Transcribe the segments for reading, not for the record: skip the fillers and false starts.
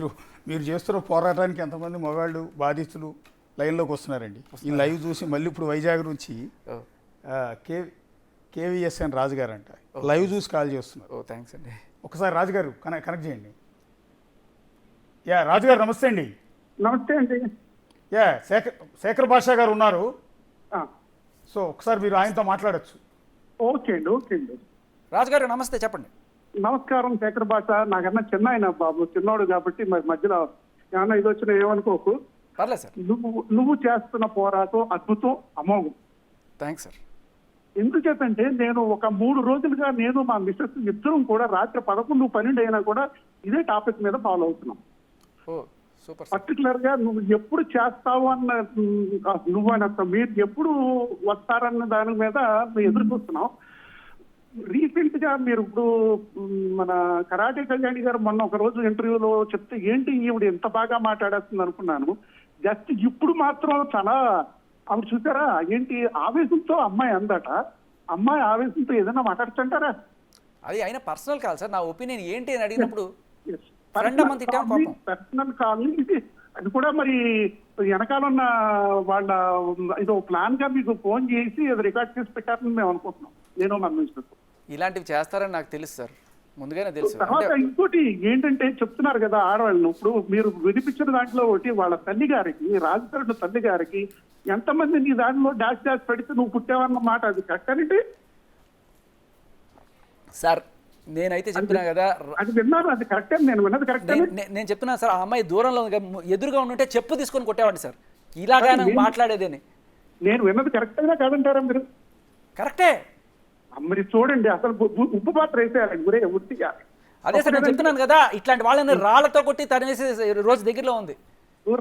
మీరు మీరు చేస్తున్న పోరాటానికి ఎంతమంది మగాళ్ళు బాధితులు లైన్లోకి వస్తున్నారండి. ఈ లైవ్ చూసి మళ్ళీ ఇప్పుడు వైజాగ్ నుంచి కేవీఎస్ఎన్ రాజు గారు అంట లైవ్ చూసి కాల్ చేస్తున్నారు. థ్యాంక్స్ అండి. ఒకసారి రాజుగారు కనెక్ట్ చేయండి. యా రాజుగారు నమస్తే అండి. నమస్తే అండి. యా శేఖర్ భాషా గారు ఉన్నారు. సో ఒకసారి మీరు ఆయనతో మాట్లాడచ్చు. ఓకే అండి. ఓకే అండి. రాజుగారు నమస్తే, చెప్పండి. నమస్కారం. శేఖర్ భాష నాకన్నా చిన్న ఆయన బాబు, చిన్నోడు కాబట్టి మరి మధ్యలో ఏమన్నా ఇది వచ్చినా ఏమనుకోకు. పర్లేదు సార్. నువ్వు చేస్తున్న పోరాటం అద్భుతం, అమోఘం. Thanks sir. ఎందుచేతంటే నేను ఒక 3 రోజులుగా నేను మా మిస్సెస్ ఇద్దరం కూడా రాత్రి 11, 12 అయినా కూడా ఇదే టాపిక్ మీద ఫాలో అవుతున్నాం. సూపర్. పర్టికులర్ గా నువ్వు ఎప్పుడు చేస్తావు అన్న నువ్వు అన్న మీరు ఎప్పుడు వస్తారన్న దాని మీద మేము ఎదురు చూస్తున్నాం. రీసెంట్ గా మీరు ఇప్పుడు మన కరాటే కళ్యాణి గారు మొన్న ఒక రోజు ఇంటర్వ్యూలో చెప్తే ఏంటి ఈవిడ ఎంత బాగా మాట్లాడేస్తుంది అనుకున్నాను. జస్ట్ ఇప్పుడు మాత్రం చాలా ఆవిడ చూసారా ఏంటి ఆవేశంతో అమ్మాయి అందట. అమ్మాయి ఆవేశంతో ఏదైనా మాట్లాడుతుంటారా? అది అయినా పర్సనల్ కాల్ సార్. నా ఒపీనియన్ ఏంటి అని అడిగినప్పుడు పర్సనల్ కాల్ ఇది. అది కూడా మరి వెనకాల ఉన్న వాళ్ళ ఏదో ప్లాన్ గా మీకు ఫోన్ చేసి అది రికార్డ్ చేసి పెట్టారని మేము అనుకుంటున్నాం. నేను మన ఇలాంటివి చేస్తారని నాకు తెలుసు సార్, ముందుగానే తెలుసు. తర్వాత ఇంకోటి ఏంటంటే చెప్తున్నారు కదా ఆడవాళ్ళను, ఇప్పుడు మీరు వినిపించిన దాంట్లో ఒకటి వాళ్ళ తల్లి గారికి, రాజకీయ తల్లి గారికి ఎంతమంది నీ దాంట్లో డాష్ పెడితే నువ్వు పుట్టావన్న మాట అది కరెక్ట్ సార్? నేనైతే చెప్తున్నా కదా, అది విన్నారు, అది కరెక్టే. నేను విన్నది కరెక్ట్. నేను చెప్తున్నా సార్, ఆ అమ్మాయి దూరంలో ఎదురుగా ఉంటే చెప్పు తీసుకొని కొట్టేవాడిని సార్. ఇలాగా మాట్లాడేదని నేను విన్నది కరెక్ట్గా కాదంటారా మీరు? కరెక్టే. మరి చూడండి, అసలు ఉప్పు పాత్ర వేసేయాలండి గురే ఉట్టిగా. అదే సార్ నేను చెప్తున్నాను కదా, ఇట్లాంటి వాళ్ళని రాళ్లతో కొట్టి తరివేసే రోజు దగ్గరలో ఉంది.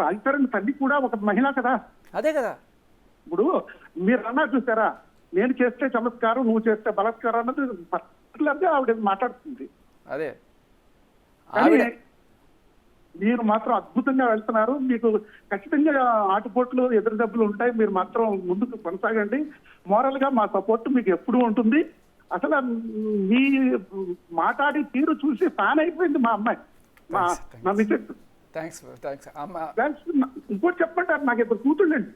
రాజకీయ తల్లి కూడా ఒక మహిళ కదా. అదే కదా. ఇప్పుడు మీరు అన్నా చూసారా, నేను చేస్తే చమత్కారం, నువ్వు చేస్తే బలాత్కారం అన్నది పర్టికులర్గా ఆవిడ మాట్లాడుతుంది. అదే మీరు మాత్రం అద్భుతంగా వెళ్తున్నారు. మీకు ఖచ్చితంగా ఆటుపోట్లు ఎదురు దెబ్బలు ఉంటాయి. మీరు మాత్రం ముందుకు కొనసాగండి. మోరల్ గా మా సపోర్ట్ మీకు ఎప్పుడూ ఉంటుంది. అసలు మీ మాట్లాడి తీరు చూసి ఫ్యాన్ అయిపోయింది మా అమ్మాయి, మా మిసెస్. ఇంకోటి చెప్పంటారు, నాకు 2 కూతుళ్ళండి.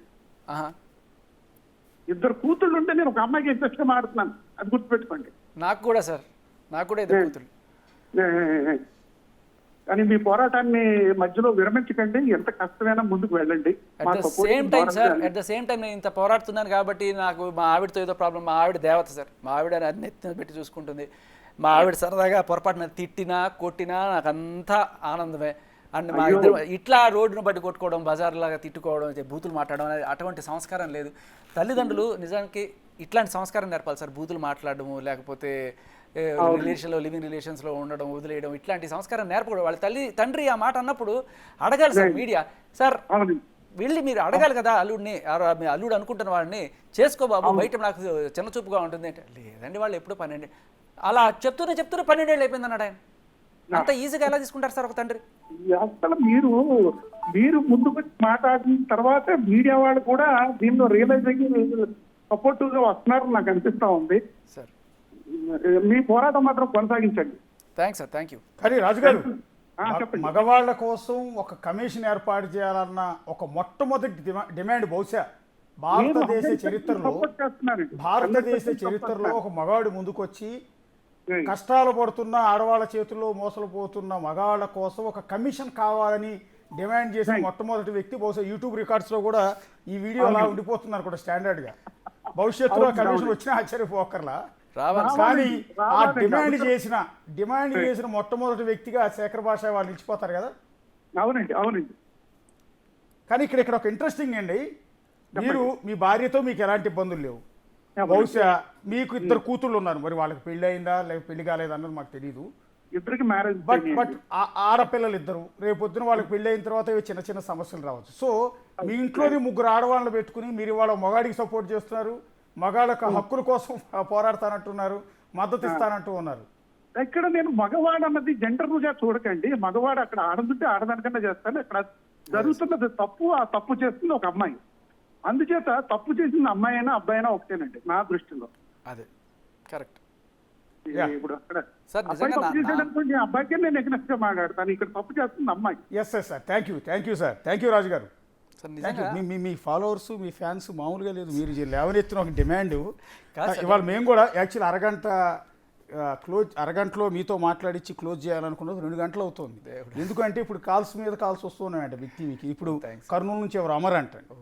2 కూతుళ్ళు ఉంటే నేను ఒక అమ్మాయికి ఇంట్రెస్ట్ గా మాడుతున్నాను, అది గుర్తుపెట్టుకోండి. నాకు కూడా సార్, నాకు కూడా 2 కూతుళ్ళు. కానీ మీ పోరాటాన్ని మధ్యలో విరమించకండి. ఎంత కష్టమైనా ముందుకు వెళ్ళండి. అట్ ద సేమ్ టైం నేను ఇంత పోరాడుతున్నాను కాబట్టి నాకు మా ఆవిడతో ఏదో ప్రాబ్లం. మా ఆవిడ దేవత సార్. మా ఆవిడ నెత్తిన పెట్టి చూసుకుంటుంది. మా ఆవిడ సరదాగా పొరపాటున తిట్టినా కొట్టినా నాకు అంతా ఆనందమే. అండ్ మా ఇద్దరు ఇట్లా రోడ్డును బట్టి కొట్టుకోవడం, బజార్లాగా తిట్టుకోవడం, బూతులు మాట్లాడడం అనేది అటువంటి సంస్కారం లేదు. తల్లిదండ్రులు నిజానికి ఇట్లాంటి సంస్కారం నేర్పాలి సార్. బూతులు మాట్లాడడము, లేకపోతే రిలేషన్లో లివింగ్ రిలేషన్స్లో ఉండడం, వదిలేయడం, ఇట్లాంటి సంస్కారం నేర్పకూడదు. వాళ్ళ తండ్రి ఆ మాట అన్నప్పుడు అడగాలి సార్ మీడియా. సార్ వెళ్ళి మీరు అడగాలి కదా అల్లుడిని, అల్లుడు అనుకుంటున్న వాడిని చేసుకో బాబు, బయట నాకు చిన్న చూపుగా ఉంటుంది అంటే, లేదండి వాళ్ళు ఎప్పుడు 12 అలా చెప్తూనే 12 ఏళ్ళు అయిపోయింది అన్నాడు ఆయన. అంత ఈజీగా ఎలా తీసుకుంటారు సార్ ఒక తండ్రి? అసలు మీరు ముందుకు మాట్లాడిన తర్వాత మీడియా వాళ్ళు కూడా దీనిలో రియలైజ్ అయ్యి సపోర్టివ్ గా వస్తున్నారని నాకు అనిపిస్తా ఉంది. సార్ మీ పోరాటం మాత్రం కొనసాగించండి. Thanks sir. Thank you. కానీ రాజుగారు, మగవాళ్ల కోసం ఒక కమిషన్ ఏర్పాటు చేయాలన్న ఒక మొట్టమొదటి డిమాండ్ బహుశా భారతదేశ చరిత్రలో ఒక మగవాడు ముందుకొచ్చి కష్టాలు పడుతున్న ఆడవాళ్ళ చేతుల్లో మోసలు పోతున్న మగవాళ్ళ కోసం ఒక కమిషన్ కావాలని డిమాండ్ చేసిన మొట్టమొదటి వ్యక్తి. బహుశా యూట్యూబ్ రికార్డ్స్ లో కూడా ఈ వీడియో అలా ఉండిపోతుంది అనుకుంటా స్టాండర్డ్ గా. భవిష్యత్తులో కమిషన్ వచ్చినా ఆశ్చర్యపోకర్లా. కానీ ఆ డిమాండ్ చేసిన మొట్టమొదటి వ్యక్తిగా శేఖర్ భాష వాళ్ళు నిలిచిపోతారు కదా. అవునండి, అవునండి. కానీ ఇక్కడ ఒక ఇంట్రెస్టింగ్ అండి, మీరు మీ భార్యతో మీకు ఎలాంటి ఇబ్బందులు లేవు. బహుశా మీకు 2 కూతుళ్ళు ఉన్నారు, మరి వాళ్ళకి పెళ్లి అయిందా లేక పెళ్లి కాలేదా అన్నది మాకు తెలియదు. ఇద్దరికి మ్యారేజ్. బట్ ఆడపిల్లలు 2, రేపొద్దున వాళ్ళకి పెళ్లి అయిన తర్వాత చిన్న చిన్న సమస్యలు రావచ్చు. సో మీ ఇంట్లోని 3 ఆడవాళ్ళని పెట్టుకుని మీరు వాళ్ళ మగాడికి సపోర్ట్ చేస్తున్నారు, మగాళ్ళ హక్కుల కోసం పోరాడతానంటున్నారు, మద్దతు ఇస్తానంటూ ఉన్నారు. ఇక్కడ నేను మగవాడు అన్నది జెండర్ గా చూడకండి. మగవాడు అక్కడ ఆడదుంటే ఆడదానికన్నా చేస్తాను. ఇక్కడ జరుగుతున్నది తప్పు, ఆ తప్పు చేస్తుంది ఒక అమ్మాయి. అందుచేత తప్పు చేసిన అమ్మాయి అయినా అబ్బాయి అయినా ఒకటేనండి నా దృష్టిలో. అదే కరెక్ట్. ఇప్పుడు అక్కడ సార్, అబ్బాయి నిజంగా తప్పు చేసేటప్పుడు అబ్బాయికే నేను ఎగ్నెస్ట్ గా మాట్లాడతాను, ఇక్కడ తప్పు చేస్తుంది అమ్మాయి. Yes sir, thank you sir, thank you Raju garu. Sir thank you. నిజంగా మీ ఫాలోవర్స్, మీ ఫ్యాన్స్ మామూలుగా లేదు. మీరు లేవనెత్తిన ఒక డిమాండ్. కాదు సార్. ఇవాళ మేము కూడా యాక్చువల్ అరగంటలో మీతో మాట్లాడించి క్లోజ్ చేయాలనుకున్నది 2 గంటలు అవుతుంది. ఎందుకంటే ఇప్పుడు కాల్స్ మీద కాల్స్ వస్తున్నాయంట బిగ్ టీవీకి. ఇప్పుడు కర్నూలు నుంచి ఎవరు అమర్ అంటండి,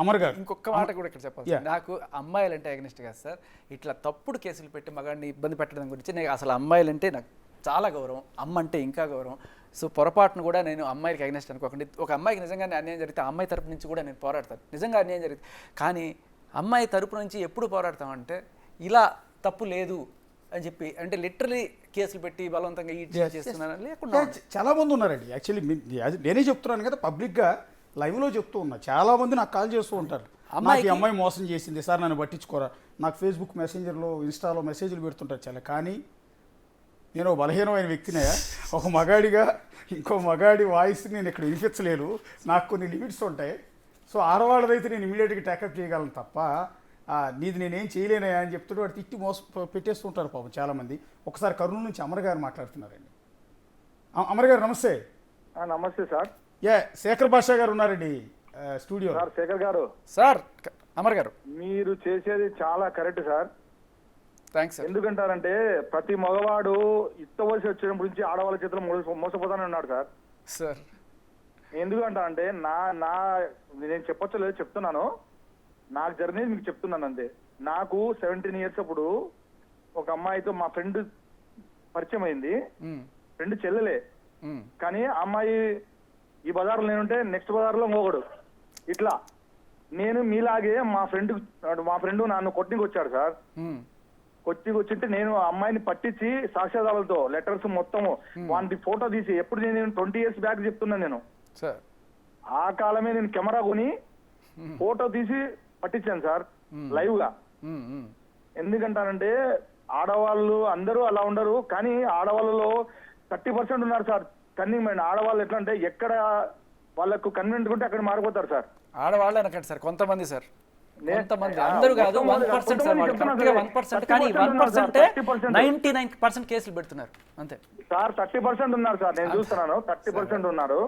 అమర్ గారు. ఇంకొక మాట కూడా ఇక్కడ చెప్పాలి సార్. నాకు అమ్మాయిలంటే అగ్నిస్ట్ కాదు సార్, ఇట్లా తప్పుడు కేసులు పెట్టి మగాడిని ఇబ్బంది పెట్టడం గురించి నేను అసలు అమ్మాయిలంటే నాకు చాలా గౌరవం, అమ్మ అంటే ఇంకా గౌరవం. సో పొరపాటును కూడా నేను అమ్మాయికి అగ్నిస్ట్ అనుకోకండి. ఒక అమ్మాయికి నిజంగానే అన్యాయం జరిగితే ఆ అమ్మాయి తరపు నుంచి కూడా నేను పోరాడతాను, నిజంగా అన్యాయం జరిగితే. కానీ అమ్మాయి తరపు నుంచి ఎప్పుడు పోరాడతామంటే ఇలా తప్పు లేదు అని చెప్పి, అంటే లిటరలీ కేసులు పెట్టి బలవంతంగా ఈ చేస్తున్నాను లేకుండా. చాలా మంది ఉన్నారండి యాక్చువల్లీ. నేనే చెప్తున్నాను కదా, పబ్లిక్గా లైవ్లో చెప్తూ ఉన్నా. చాలా మంది నాకు కాల్ చేస్తూ ఉంటారు, నాకు ఈ అమ్మాయి మోసం చేసింది సార్, నన్ను పట్టించుకోరా. నాకు ఫేస్బుక్ మెసెంజర్లో, ఇన్స్టాలో మెసేజ్లు పెడుతుంటారు చాలా. కానీ నేను బలహీనమైన వ్యక్తినే. ఒక మగాడిగా ఇంకో మగాడి వాయిస్ నేను ఇక్కడ వినిపించలేను, నాకు కొన్ని లిమిట్స్ ఉంటాయి. సో ఆడవాళ్ళదైతే నేను ఇమీడియట్గా ట్యాకప్ చేయగలను తప్ప నీది నేనేం చేయలేనయా అని చెప్తుంటే వాడు తిట్టి పెట్టేస్తుంటారు పాపం చాలామంది. ఒకసారి కర్నూలు నుంచి అమర్ గారు మాట్లాడుతున్నారండి. అమర్ గారు నమస్తే. నమస్తే సార్. శేఖర్ బాషా గారు ఉన్నారండి స్టూడియో. సార్ శేఖర్ గారు. సార్ అమర్ గారు, మీరు చేసేది చాలా కరెక్ట్ సార్. Thanks sir. ఎందుకంటారంటే ప్రతి మగవాడు ఇష్టవలసి వచ్చినప్పుడు నుంచి ఆడవాళ్ళ చేతిలో మోసపోతానే ఉన్నాడు సార్. సార్ ఎందుకంటారంటే నేను చెప్పొచ్చో లేదో చెప్తున్నాను, నాకు జరిగినది మీకు చెప్తున్నాను అంతే. నాకు 17 years అప్పుడు ఒక అమ్మాయితో మా ఫ్రెండ్ పరిచయం అయింది. ఫ్రెండ్ చెల్లెలే, కానీ అమ్మాయి ఈ బజార్లో నేనుంటే నెక్స్ట్ బజార్లో ఇంకొకడు. ఇట్లా నేను మీలాగే మా ఫ్రెండ్ నన్ను కొట్టికి వచ్చాడు సార్. వచ్చింటే నేను ఆ అమ్మాయిని పట్టించి సాక్ష్యాధారాలతో లెటర్స్ మొత్తం వాటి ఫోటో తీసి, ఎప్పుడు నేను 20 years బ్యాక్ చెప్తున్నాను నేను. ఆ కాలమే నేను కెమెరా కొని ఫోటో తీసి పట్టించాను సార్ లైవ్ గా. ఎందుకంటానంటే ఆడవాళ్ళు అందరూ అలా ఉండరు, కానీ ఆడవాళ్ళలో 30% ఉన్నారు సార్ కన్నింగ్ మైండ్. ఆడవాళ్ళు ఎట్లా అంటే ఎక్కడ వాళ్ళకు కన్వీనియంట్ ఉంటే అక్కడ మారిపోతారు సార్. ఆడవాళ్ళు అనకండి సార్, కొంతమంది సార్, కొంతమంది, అందరూ కాదు. 1% సార్, 1%. కానీ 1% 99% కేసులు పెడుతున్నారు అంతే సార్. 30% ఉన్నారు సార్, నేను చూస్తున్నాను 30% ఉన్నారు.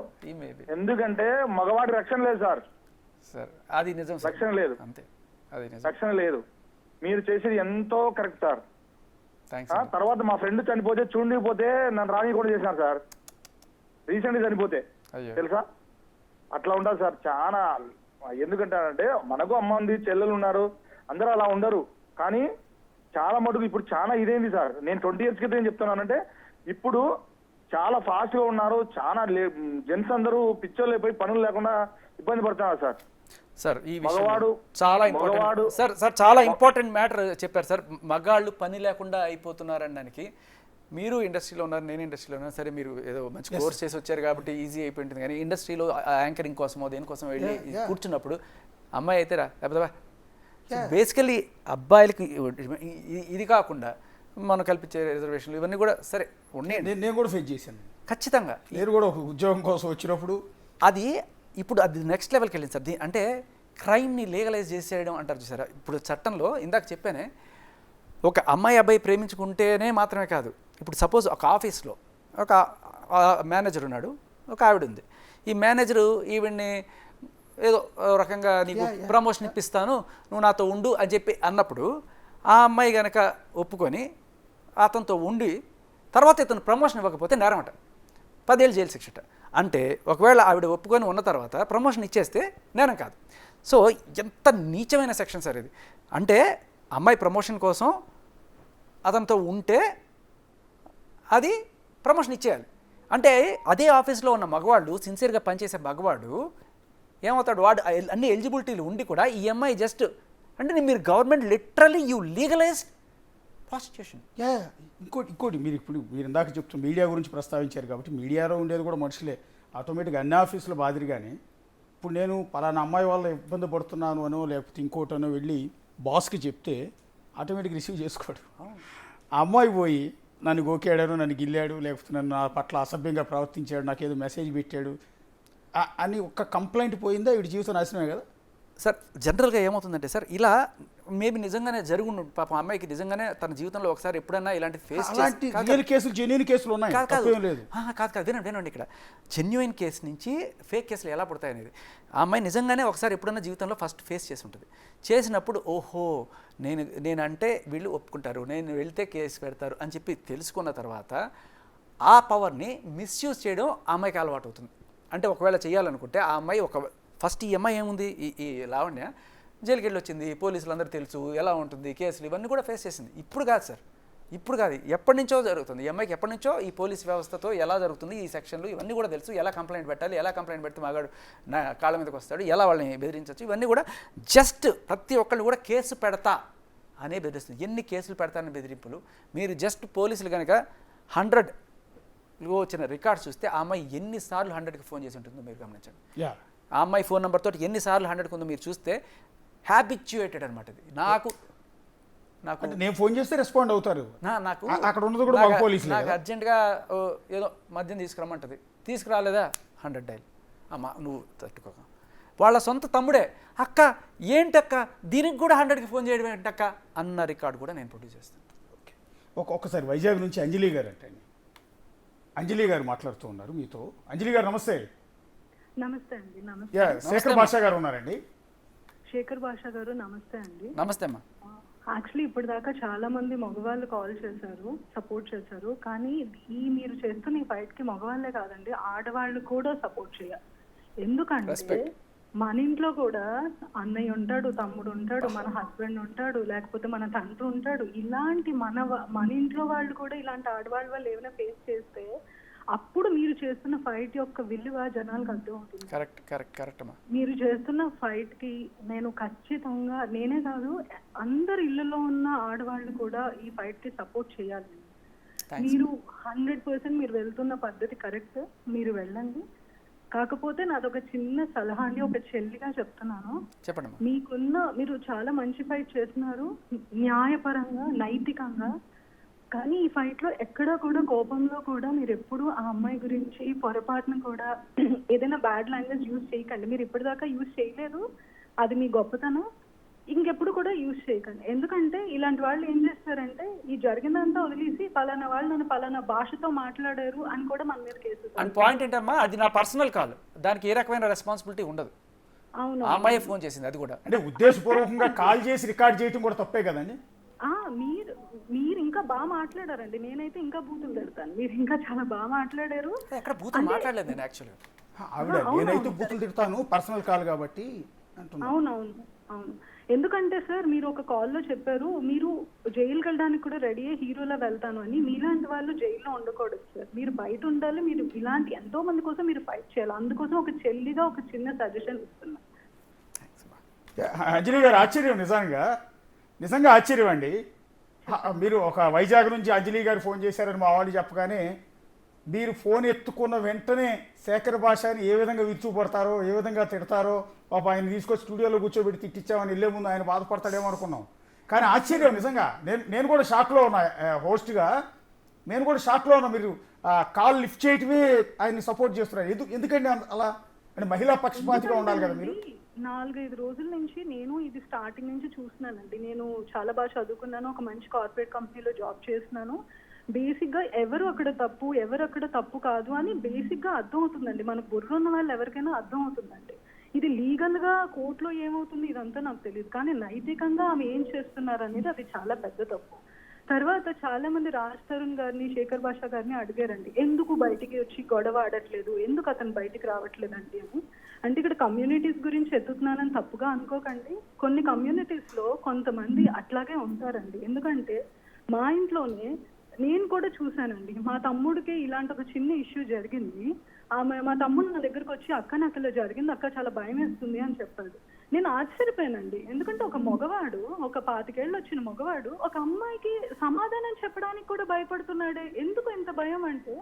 ఎందుకంటే మగవాడి రక్షణ లేదు సార్. సార్ అది నిజం, రక్షణ లేదు అంతే, అది నిజం, రక్షణ లేదు. మీరు చేసేది ఎంతో కరెక్ట్ సార్. థ్యాంక్స్. తర్వాత మా ఫ్రెండ్ చనిపోతే చూడకపోతే నన్ను రాని కూడా చేసినారు సార్, రీసెంట్గా చనిపోతే తెలుసా. అట్లా ఉండాలి సార్ చాలా. ఎందుకంటారంటే మనకు అమ్మ ఉంది, చెల్లెలు ఉన్నారు, అందరూ అలా ఉండరు. కానీ చాలా మటుకు ఇప్పుడు చాలా ఇదేంది సార్. నేను 20 years క్రితం ఏం చెప్తున్నానంటే ఇప్పుడు చాలా ఫాస్ట్ గా ఉన్నారు. చాలా జెంట్స్ అందరూ పిచ్చోళ్ళు అయిపోయి పనులు లేకుండా ఇబ్బంది పడుతున్నారు సార్. సార్ ఈ మగవాడు చాలా ఇంపార్టెంట్ సార్. చాలా ఇంపార్టెంట్ మ్యాటర్ చెప్పారు సార్. మగాళ్ళు పని లేకుండా అయిపోతున్నారు అనడానికి. మీరు ఇండస్ట్రీలో ఉన్నారు, నేను ఇండస్ట్రీలో ఉన్నాను. సరే మీరు ఏదో మంచి కోర్స్ చేసి వచ్చారు కాబట్టి ఈజీ అయిపోయింటుంది. కానీ ఇండస్ట్రీలో యాంకరింగ్ కోసమో దేనికోసం వెళ్ళి కూర్చున్నప్పుడు అమ్మాయి అయితే లేకపోతే బేసికల్లీ అబ్బాయిలకి ఇది కాకుండా మనం కల్పించే రిజర్వేషన్లు ఇవన్నీ కూడా సరే ఉన్నాయి. నేను కూడా ఫేస్ చేశాను ఖచ్చితంగా. నేను కూడా ఒక ఉద్యోగం కోసం వచ్చినప్పుడు అది ఇప్పుడు అది నెక్స్ట్ లెవెల్కి వెళ్ళింది సార్. అంటే క్రైమ్ని లీగలైజ్ చేసేయడం అంటారు చూసారా. ఇప్పుడు చట్టంలో ఇందాక చెప్పానే, ఒక అమ్మాయి అబ్బాయి ప్రేమించుకుంటేనే మాత్రమే కాదు. ఇప్పుడు సపోజ్ ఒక ఆఫీస్లో ఒక మేనేజర్ ఉన్నాడు, ఒక ఆవిడ ఉంది. ఈ మేనేజరు ఈవిడ్ని ఏదో రకంగా నీకు ప్రమోషన్ ఇప్పిస్తాను, నువ్వు నాతో ఉండు అని చెప్పి అన్నప్పుడు ఆ అమ్మాయి కనుక ఒప్పుకొని అతనితో ఉండి తర్వాత ఇతను ప్రమోషన్ ఇవ్వకపోతే నేరం అంట, 10 ఏళ్ళు జైలు శిక్షట. అంటే ఒకవేళ ఆవిడ ఒప్పుకొని ఉన్న తర్వాత ప్రమోషన్ ఇచ్చేస్తే నేరం కాదు. సో ఎంత నీచమైన సెక్షన్ సార్ ఇది. అంటే అమ్మాయి ప్రమోషన్ కోసం అతనితో ఉంటే అది ప్రమోషన్ ఇచ్చేయాలి. అంటే అదే ఆఫీస్లో ఉన్న మగవాళ్ళు, సిన్సియర్గా పనిచేసే మగవాడు ఏమవుతాడు, వాడు అన్ని ఎలిజిబిలిటీలు ఉండి కూడా ఈ అమ్మాయి జస్ట్ అంటే మీరు government literally you legalise prostitution. ఇంకోటి మీరు ఇందాక చెప్తున్న మీడియా గురించి ప్రస్తావించారు కాబట్టి, మీడియాలో ఉండేది కూడా మనుషులే. ఆటోమేటిక్గా అన్ని ఆఫీసులు మాదిరిగానే ఇప్పుడు నేను పలానా అమ్మాయి వల్ల ఇబ్బంది పడుతున్నాను అనో లేకపోతే ఇంకోటనో వెళ్ళి బాస్కి చెప్తే ఆటోమేటిక్గా రిసీవ్ చేసుకోడు. ఆ అమ్మాయి పోయి నన్ను గోకాడాడు, నన్ను గిల్లాడు, లేకపోతే నన్ను నా పట్ల అసభ్యంగా ప్రవర్తించాడు, నాకేదో మెసేజ్ పెట్టాడు అని ఒక్క కంప్లైంట్ పోయిందా వీడి జీవితం నాశనమే కదా. సార్ జనరల్గా ఏమవుతుందంటే సార్ ఇలా మేబీ నిజంగానే జరుగుండు పాపం అమ్మాయికి నిజంగానే తన జీవితంలో ఒకసారి ఎప్పుడైనా ఇలాంటి ఫేస్ అలాంటి రియల్ కేసులు జెన్యూన్ కేసులు ఉన్నాయి, తప్పేం లేదు. కాదు వినండి ఇక్కడ జెన్యున్ కేసు నుంచి ఫేక్ కేసులు ఎలా పుడతాయి అనేది ఆ అమ్మాయి నిజంగానే ఒకసారి ఎప్పుడైనా జీవితంలో ఫస్ట్ ఫేస్ చేసి ఉంటుంది. చేసినప్పుడు ఓహో నేనంటే వీళ్ళు ఒప్పుకుంటారు, నేను వెళ్తే కేసు పెడతారు అని చెప్పి తెలుసుకున్న తర్వాత ఆ పవర్ని మిస్యూజ్ చేయడం ఆ అమ్మాయికి అలవాటు అవుతుంది. అంటే ఒకవేళ చేయాలనుకుంటే ఆ అమ్మాయి ఫస్ట్ ఈ అమ్మాయి ఏముంది, ఈ లావణ్య జైలుకి వెళ్ళి వచ్చింది, పోలీసులు అందరూ తెలుసు ఎలా ఉంటుంది, కేసులు ఇవన్నీ కూడా ఫేస్ చేసింది. ఇప్పుడు కాదు సార్, ఇప్పుడు కాదు, ఎప్పటి నుంచో జరుగుతుంది. ఈ అమ్మాయికి ఎప్పటి నుంచో ఈ పోలీస్ వ్యవస్థతో ఎలా జరుగుతుంది, ఈ సెక్షన్లు ఇవన్నీ కూడా తెలుసు. ఎలా కంప్లైంట్ పెట్టాలి, ఎలా కంప్లైంట్ పెడితే మగాడు నా కాళ్ళ మీదకి వస్తాడు, ఎలా వాళ్ళని బెదిరించవచ్చు, ఇవన్నీ కూడా జస్ట్ ప్రతి ఒక్కళ్ళు కూడా కేసు పెడతా అనే బెదిరిస్తుంది. ఎన్ని కేసులు పెడతానని బెదిరింపులు. మీరు జస్ట్ పోలీసులు కనుక 100లో వచ్చిన రికార్డ్స్ చూస్తే ఆ అమ్మాయి ఎన్నిసార్లు 100కి ఫోన్ చేసి ఉంటుందో మీరు గమనించండి. ఆ అమ్మాయి ఫోన్ నెంబర్ తోటి ఎన్నిసార్లు 100కి ఉందో మీరు చూస్తే హ్యాబిచ్యుయేటెడ్ అనమాట. ఇది నాకు నేను ఫోన్ చేస్తే రెస్పాండ్ అవుతారు. నాకు అక్కడ ఉన్నది కూడా పోలీసులు. నాకు అర్జెంటుగా ఏదో మద్యం తీసుకురమ్మంటది, తీసుకురాలేదా 100 డైల్. అమ్మ నువ్వు తట్టుకోక. వాళ్ళ సొంత తమ్ముడే అక్క ఏంటక్క దీనికి కూడా 100కి ఫోన్ చేయడం ఏంటక్క అన్న రికార్డు కూడా నేను ప్రొడ్యూస్ చేస్తాను. ఒక్కసారి వైజాగ్ నుంచి అంజలి గారు అంటండి. అంజలి గారు మాట్లాడుతూ ఉన్నారు మీతో. అంజలి గారు నమస్తే. నమస్తే అండి. నమస్తే. శేఖర్ భాష గారు ఉన్నారండి. శేఖర్ భాష గారు నమస్తే అండి. నమస్తే అమ్మా. యాక్చువల్లీ ఇప్పటిదాకా చాలా మంది మగవాళ్ళు కాల్ చేశారు, సపోర్ట్ చేశారు. కానీ మీరు చేస్తున్న ఈ ఫైట్ కి మగవాళ్ళే కాదండి, ఆడవాళ్ళు కూడా సపోర్ట్ చేయాలి. ఎందుకంటే మన ఇంట్లో కూడా అన్నయ్య ఉంటాడు, తమ్ముడు ఉంటాడు, మన హస్బెండ్ ఉంటాడు, లేకపోతే మన తండ్రి ఉంటాడు. ఇలాంటి మన ఇంట్లో వాళ్ళు కూడా ఇలాంటి ఆడవాళ్ళ వాళ్ళు ఏమైనా ఫేస్ చేస్తే అప్పుడు మీరు చేస్తున్న ఫైట్ యొక్క విలువ జనాలకు అర్థం అవుతుంది. కరెక్ట్ అమ్మా. మీరు చేస్తున్న ఫైట్ కి నేను ఖచ్చితంగా, నేనే కాదు అందరు ఇళ్లలో ఉన్న ఆడవాళ్ళు కూడా ఈ ఫైట్ కి సపోర్ట్ చేయాలి. మీరు 100% మీరు వెళ్తున్న పద్ధతి కరెక్ట్, మీరు వెళ్ళండి. కాకపోతే నాదొక చిన్న సలహా అండి, ఒక చెల్లిగా చెప్తున్నాను. చెప్పండి. మీరు చాలా మంచి ఫైట్ చేస్తున్నారు, న్యాయపరంగా నైతికంగా. కానీ ఈ ఫైట్ లో ఎక్కడా కూడా కోపంలో కూడా మీరు ఎప్పుడు ఆ అమ్మాయి గురించి పొరపాటును కూడా ఏదైనా బ్యాడ్ లాంగ్వేజ్ యూజ్ చేయకండి. మీరు ఇప్పటిదాకా యూజ్ చేయలేదు, అది మీ గొప్పతనం. ఇంకెప్పుడు కూడా యూజ్ చేయకండి. ఎందుకంటే ఇలాంటి వాళ్ళు ఏం చేస్తారంటే ఈ జరిగిందంతా వదిలేసి పలానా వాళ్ళు నన్ను పలానా భాషతో మాట్లాడారు అని కూడా మన మీద కేసు. అండ్ పాయింట్ ఏంటమ్మా, అది నా పర్సనల్ కాల్, దానికి ఏ రకమైన రెస్పాన్సిబిలిటీ ఉండదు. అవును, అమ్మాయి ఫోన్ చేసింది, అది కూడా అంటే ఉద్దేశపూర్వకంగా కాల్ చేసి రికార్డ్ చేయడం కూడా తప్పే కదండి. మీరు ఇంకా బాగా మాట్లాడారండి, నేనైతే ఇంకా బూతులు తిడతాను, మీరు ఇంకా చాలా బాగా మాట్లాడారు. ఎక్కడ బూతులు మాట్లాడలేదు నేను యాక్చువల్గా. ఆవిడ నేనైతే బూతులు తిడతాను, పర్సనల్ కాల్ కాబట్టి అంటున్నా. అవును. ఎందుకంటే సార్ మీరు ఒక కాల్లో చెప్పారు మీరు జైలుకి వెళ్ళడానికి కూడా రెడీ అయ్యి హీరోలా వెళ్తాను అని. మీలాంటి వాళ్ళు జైల్లో ఉండకూడదు సార్, మీరు బయట ఉండాలి. మీరు ఇలాంటి ఎంతో మంది కోసం మీరు ఫైట్ చేయాలి. అందుకోసం ఒక చెల్లిగా ఒక చిన్న సజెషన్ ఇస్తున్నా. అంజలి గారు ఆశ్చర్యం, నిజంగా ఆశ్చర్యం అండి. మీరు ఒక వైజాగ్ నుంచి అంజలి గారు ఫోన్ చేశారని మా వాళ్ళు చెప్పగానే మీరు ఫోన్ ఎత్తుకున్న వెంటనే శేఖర్ భాషని ఏ విధంగా విరుచుపడతారో, ఏ విధంగా తిడతారో, పాప ఆయన తీసుకొచ్చి స్టూడియోలో కూర్చోబెట్టి తిట్టించామని వెళ్ళే ముందు ఆయన బాధపడతాడేమో అనుకున్నాం. కానీ ఆశ్చర్యం నిజంగా. నేను కూడా షాక్లో ఉన్నా, హోస్ట్గా నేను కూడా షాక్లో ఉన్నా. మీరు కాల్ లిఫ్ట్ చేయటమే ఆయన్ని సపోర్ట్ చేస్తున్నారు. ఎందుకండి అలా? అంటే మహిళా పక్షపాతిగా ఉండాలి కదా మీరు. 4-5 రోజుల నుంచి నేను ఇది స్టార్టింగ్ నుంచి చూస్తున్నానండి. నేను చాలా బాగా చదువుకున్నాను, ఒక మంచి కార్పొరేట్ కంపెనీలో జాబ్ చేస్తున్నాను. బేసిక్గా ఎవరు అక్కడ తప్పు కాదు అని బేసిక్గా అర్థం అవుతుందండి. మన బుర్ర ఉన్న వాళ్ళు ఎవరికైనా అర్థం అవుతుందండి. ఇది లీగల్గా కోర్టులో ఏమవుతుంది ఇదంతా నాకు తెలియదు, కానీ నైతికంగా ఆమె ఏం చేస్తున్నారు అనేది అది చాలా పెద్ద తప్పు. తర్వాత చాలా మంది రాజ్ తరుణ్ గారిని, శేఖర్ భాష గారిని అడిగారండి, ఎందుకు బయటికి వచ్చి గొడవ ఆడట్లేదు, ఎందుకు అతను బయటికి రావట్లేదండి అని. అంటే ఇక్కడ కమ్యూనిటీస్ గురించి ఎత్తుతున్నానని తప్పుగా అనుకోకండి. కొన్ని కమ్యూనిటీస్లో కొంతమంది అట్లాగే ఉంటారండి. ఎందుకంటే మా ఇంట్లోనే నేను కూడా చూశానండి, మా తమ్ముడికి ఇలాంటి ఒక చిన్న ఇష్యూ జరిగింది. మా తమ్ముడు నా దగ్గరకు వచ్చి అక్క నాకు ఇలా జరిగింది అక్క, చాలా భయం వేస్తుంది అని చెప్పాడు. నేను ఆశ్చర్యపోయానండి. ఎందుకంటే ఒక మగవాడు, ఒక 25 ఏళ్ళు వచ్చిన మగవాడు ఒక అమ్మాయికి సమాధానం చెప్పడానికి కూడా భయపడుతున్నాడే, ఎందుకు ఇంత భయం అంటే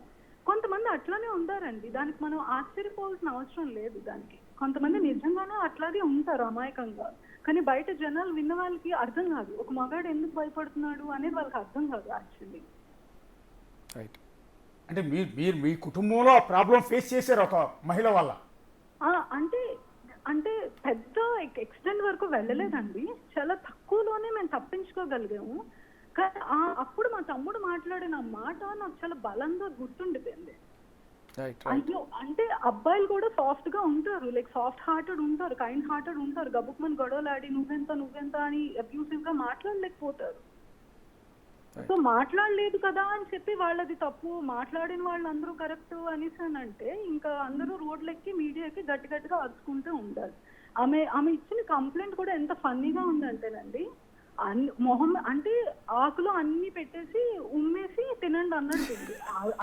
కొంతమంది అట్లానే ఉంటారండి. దానికి మనం ఆశ్చర్యపోవాల్సిన అవసరం లేదు. దానికి కొంతమంది నిజంగానే అట్లాగే ఉంటారు అమాయకంగా. కానీ బయట జనాలు విన్న వాళ్ళకి అర్థం కాదు, ఒక మగాడు ఎందుకు భయపడుతున్నాడు అనేది వాళ్ళకి అర్థం కాదు యాక్చువల్లీ. రైట్. అంటే మీరు మీ కుటుంబంలో ప్రాబ్లం ఫేస్ చేశారు ఒక మహిళ వల్ల. అంటే పెద్ద ఎక్స్టెంట్ వరకు వెళ్ళలేదండి, చాలా తక్కువలోనే మేము తప్పించుకోగలిగాము. కానీ అప్పుడు మా తమ్ముడు మాట్లాడిన మాట నాకు చాలా బలంగా గుర్తుండిపోయింది. అయ్యో, అంటే అబ్బాయిలు కూడా సాఫ్ట్ గా ఉంటారు, లైక్ సాఫ్ట్ హార్టెడ్ ఉంటారు, కైండ్ హార్టెడ్ ఉంటారు. గబుక్మని గొడవలాడి నువ్వెంత అని అబ్యూసివ్ గా మాట్లాడలేకపోతారు. సో మాట్లాడలేదు కదా అని చెప్పి వాళ్ళది తప్పు, మాట్లాడిన వాళ్ళందరూ కరెక్ట్ అనేసానంటే ఇంకా అందరూ రోడ్లెక్కి మీడియాకి గట్టిగా అరుచుకుంటూ ఉండాలి. ఆమె ఇచ్చిన కంప్లైంట్ కూడా ఎంత ఫన్నీగా ఉందంటేనండి, మొహం అంటే ఆకులో అన్ని పెట్టేసి ఉమ్మేసి తినండి అన్నట్టుంది.